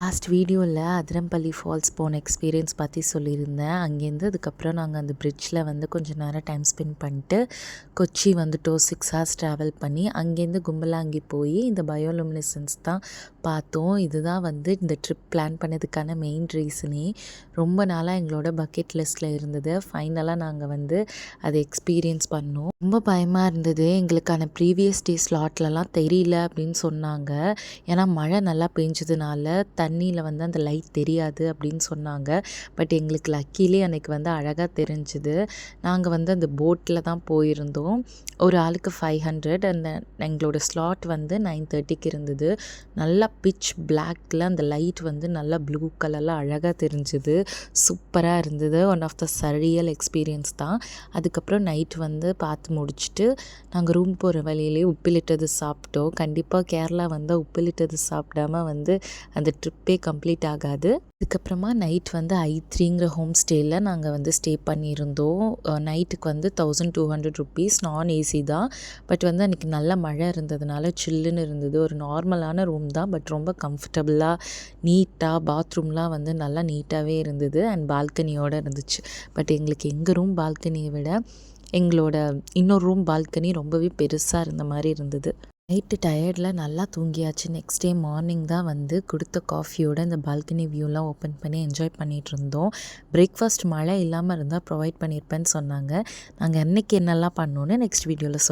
Last வீடியோவில் Athirappilly falls போன experience பற்றி சொல்லியிருந்தேன். அங்கேருந்து அதுக்கப்புறம் நாங்கள் அந்த பிரிட்ஜில் வந்து கொஞ்சம் நேரம் டைம் ஸ்பெண்ட் பண்ணிட்டு கொச்சி வந்துட்டோம். 6 ஹவர்ஸ் ட்ராவல் பண்ணி அங்கேருந்து கும்பலாங்கி போய் இந்த பயோலுமினசன்ஸ் தான் பார்த்தோம். இதுதான் வந்து இந்த ட்ரிப் பிளான் பண்ணதுக்கான மெயின் ரீசனே. ரொம்ப நாளாக எங்களோட பக்கெட் லிஸ்ட்டில் இருந்தது. ஃபைனலாக நாங்கள் வந்து அதை எக்ஸ்பீரியன்ஸ் பண்ணோம். ரொம்ப பயமாக இருந்தது. எங்களுக்கான ப்ரீவியஸ் டே ஸ்லாட்லலாம் தெரியல அப்படின்னு சொன்னாங்க. ஏன்னா மழை நல்லா பெஞ்சதுனால தண்ணியில் வந்து அந்த லைட் தெரியாது அப்படின்னு சொன்னாங்க. பட் எங்களுக்கு லக்கிலே அன்றைக்கி வந்து அழகாக தெரிஞ்சுது. நாங்கள் வந்து அந்த போட்டில் தான் போயிருந்தோம். ஒரு ஆளுக்கு 500 அந்த எங்களோட ஸ்லாட் வந்து 9:30க்கு இருந்தது. நல்லா பிட்ச் பிளாக்கில் அந்த லைட் வந்து நல்லா ப்ளூ கலரில் அழகாக தெரிஞ்சுது. சூப்பராக இருந்தது. One of the surreal experience தான். அதுக்கப்புறம் நைட் வந்து பார்த்து முடிச்சுட்டு நாங்கள் ரூம் போகிற வழியிலே உப்பிலிட்டது சாப்பிட்டோம். கண்டிப்பாக கேரளா வந்து உப்பிலிட்டது சாப்பிடாம வந்து அந்த ட்ரிப்பே கம்ப்ளீட் ஆகாது. அதுக்கப்புறமா நைட் வந்து I3ங்கிற ஹோம் ஸ்டேயில் நாங்கள் வந்து ஸ்டே பண்ணியிருந்தோம். நைட்டுக்கு வந்து 1200 ருபீஸ். நான் ஏசி தான். பட் வந்து அன்றைக்கி நல்ல மழை இருந்ததுனால சில்லுன்னு இருந்தது. ஒரு நார்மலான ரூம் தான். பட் ரொம்ப கம்ஃபர்டபுளாக நீட்டாக பாத்ரூம்லாம் வந்து நல்லா நீட்டாகவே இருந்தது. அண்ட் பால்கனியோடு இருந்துச்சு. பட் எங்களுக்கு எங்கள் ரூம் பால்கனியை விட எங்களோட இன்னொரு ரூம் பால்கனி ரொம்பவே பெருசாக இருந்த மாதிரி இருந்தது. நைட்டு டயர்டில் நல்லா தூங்கியாச்சு. நெக்ஸ்ட் டே மார்னிங் தான் வந்து கொடுத்த காஃபியோட இந்த பால்கனி வியூலாம் ஓப்பன் பண்ணி என்ஜாய் பண்ணிகிட்டு இருந்தோம். பிரேக்ஃபாஸ்ட் மழை இல்லாமல் இருந்தால் ப்ரொவைட் பண்ணியிருப்பேன்னு சொன்னாங்க. நாங்கள் அன்றைக்கி என்னெல்லாம் பண்ணோன்னு நெக்ஸ்ட் வீடியோவில்